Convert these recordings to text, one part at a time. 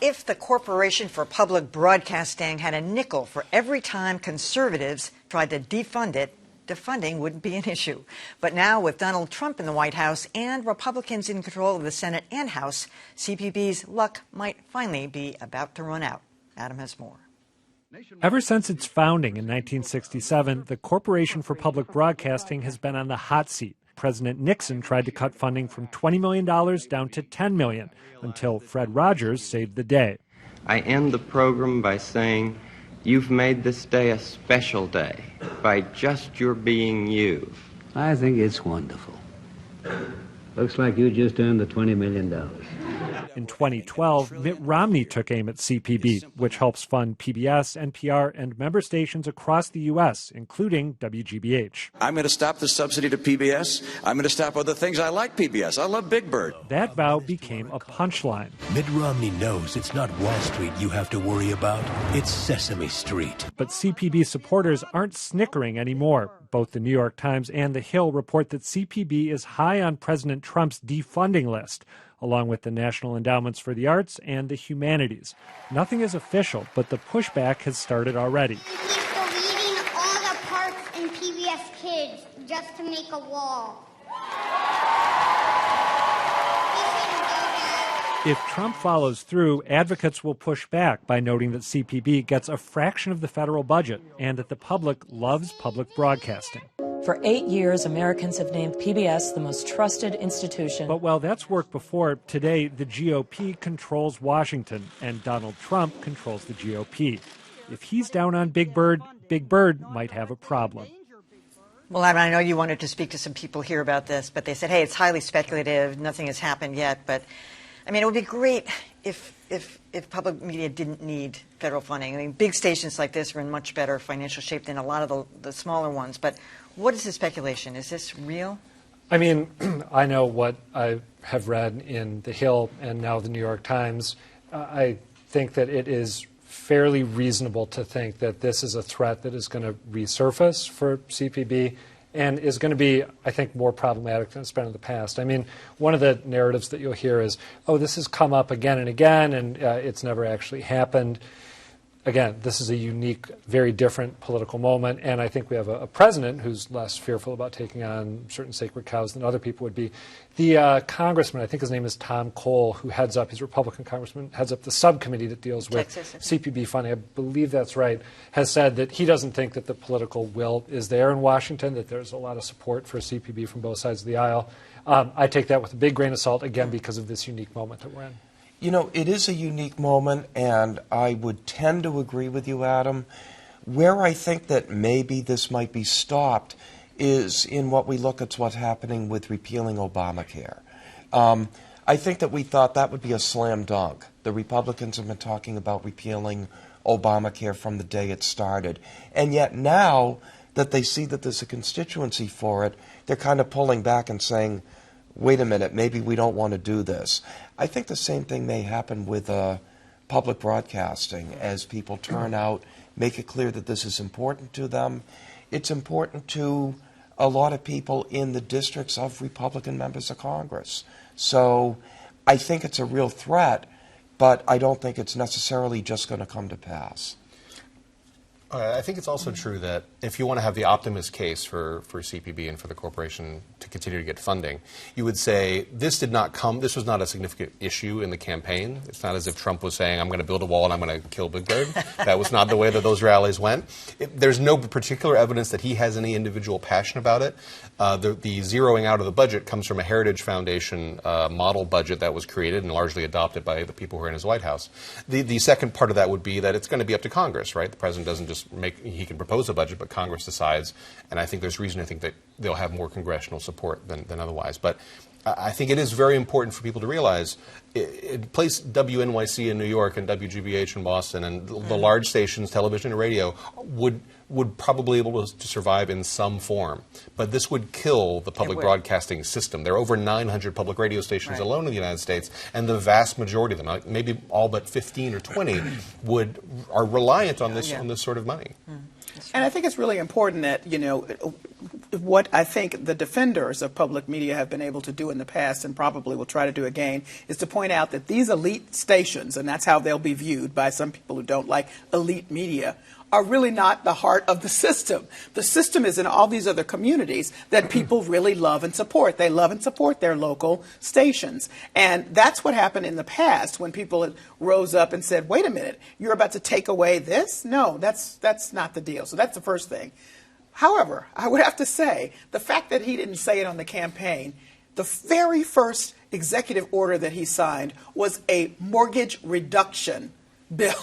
if the Corporation for Public Broadcasting had a nickel for every time conservatives tried to defund it, defunding wouldn't be an issue. But now, with Donald Trump in the White House and Republicans in control of the Senate and House, CPB's luck might finally be about to run out. Adam has more. Ever since its founding in 1967, the Corporation for Public Broadcasting has been on the hot seat. President Nixon tried to cut funding from $20 million down to $10 million until Fred Rogers saved the day. I end the program by saying, you've made this day a special day by just your being you. I think it's wonderful. Looks like you just earned the $20 million. In 2012, Mitt Romney took aim at CPB, which helps fund PBS, NPR, and member stations across the U.S., including WGBH. I'm going to stop the subsidy to PBS. I'm going to stop other things. I like PBS. I love Big Bird. That vow became a punchline. Mitt Romney knows it's not Wall Street you have to worry about. It's Sesame Street. But CPB supporters aren't snickering anymore. Both the New York Times and The Hill report that CPB is high on President Trump's defunding list, along with the National Endowments for the Arts and the Humanities. Nothing is official, but the pushback has started already. He's deleting all the parts in PBS Kids just to make a wall. If Trump follows through, advocates will push back by noting that CPB gets a fraction of the federal budget and that the public loves public broadcasting. For 8 years, Americans have named PBS the most trusted institution. But while that's worked before, today the GOP controls Washington and Donald Trump controls the GOP. If he's down on Big Bird might have a problem. Well, I know you wanted to speak to some people here about this, but they said, hey, it's highly speculative. Nothing has happened yet. But, I mean, it would be great if public media didn't need federal funding. I mean, big stations like this are in much better financial shape than a lot of the smaller ones. But what is the speculation? Is this real? I mean, I know what I have read in The Hill and now the New York Times. I think that it is fairly reasonable to think that this is a threat that is going to resurface for CPB and is going to be, I think, more problematic than it's been in the past. I mean, one of the narratives that you'll hear is, oh, this has come up again and again, and it's never actually happened. Again, this is a unique, very different political moment, and I think we have a president who's less fearful about taking on certain sacred cows than other people would be. The congressman, I think his name is Tom Cole, who heads up, he's a Republican congressman, heads up the subcommittee that deals with CPB funding, I believe that's right, has said that he doesn't think that the political will is there in Washington, that there's a lot of support for CPB from both sides of the aisle. I take that with a big grain of salt, again, because of this unique moment that we're in. You know, it is a unique moment, and I would tend to agree with you, Adam. Where I think that maybe this might be stopped is in what we look at what's happening with repealing Obamacare. I think that we thought that would be a slam dunk. The Republicans have been talking about repealing Obamacare from the day it started. And yet now that they see that there's a constituency for it, they're kind of pulling back and saying, wait a minute, maybe we don't want to do this. I think the same thing may happen with public broadcasting as people turn out, make it clear that this is important to them. It's important to a lot of people in the districts of Republican members of Congress. So I think it's a real threat, but I don't think it's necessarily just going to come to pass. I think it's also true that if you want to have the optimist case for CPB and for the corporation to continue to get funding, you would say this was not a significant issue in the campaign. It's not as if Trump was saying, I'm going to build a wall and I'm going to kill Big Bird. That was not the way that those rallies went. There's no particular evidence that he has any individual passion about it. The zeroing out of the budget comes from a Heritage Foundation model budget that was created and largely adopted by the people who are in his White House. The second part of that would be that it's going to be up to Congress, right? The president doesn't just he can propose a budget, but Congress decides, and I think there's reason to think that they'll have more congressional support than otherwise. But I think it is very important for people to realize place WNYC in New York and WGBH in Boston and the large stations, television and radio, would probably be able to survive in some form. But this would kill the public broadcasting system. There are over 900 public radio stations alone in the United States, and the vast majority of them, maybe all but 15 or 20, are reliant on this sort of money. And I think it's really important that, what I think the defenders of public media have been able to do in the past, and probably will try to do again, is to point out that these elite stations, and that's how they'll be viewed by some people who don't like elite media, are really not the heart of the system. The system is in all these other communities that people really love and support. They love and support their local stations. And that's what happened in the past when people rose up and said, wait a minute, you're about to take away this? No, that's not the deal. So that's the first thing. However, I would have to say, the fact that he didn't say it on the campaign, the very first executive order that he signed was a mortgage reduction bill,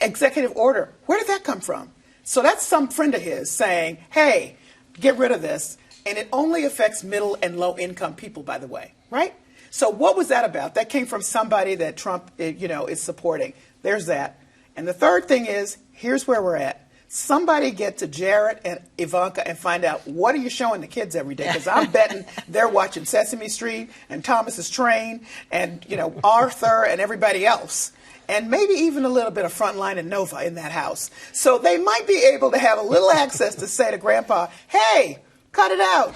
executive order. Where did that come from? So that's some friend of his saying, hey, get rid of this. And it only affects middle and low income people, by the way, right? So what was that about? That came from somebody that Trump, is supporting. There's that. And the third thing is, here's where we're at. Somebody get to Jared and Ivanka and find out, what are you showing the kids every day? Because I'm betting they're watching Sesame Street and Thomas's Train and, Arthur and everybody else. And maybe even a little bit of Frontline and Nova in that house. So they might be able to have a little access to say to Grandpa, hey, cut it out.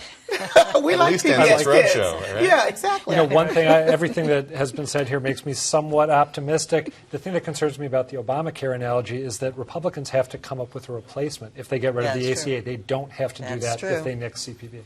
We like PBS kids. Right? Yeah, exactly. One thing, everything that has been said here makes me somewhat optimistic. The thing that concerns me about the Obamacare analogy is that Republicans have to come up with a replacement. If they get rid of the ACA, they don't have to do that if they nix CPB.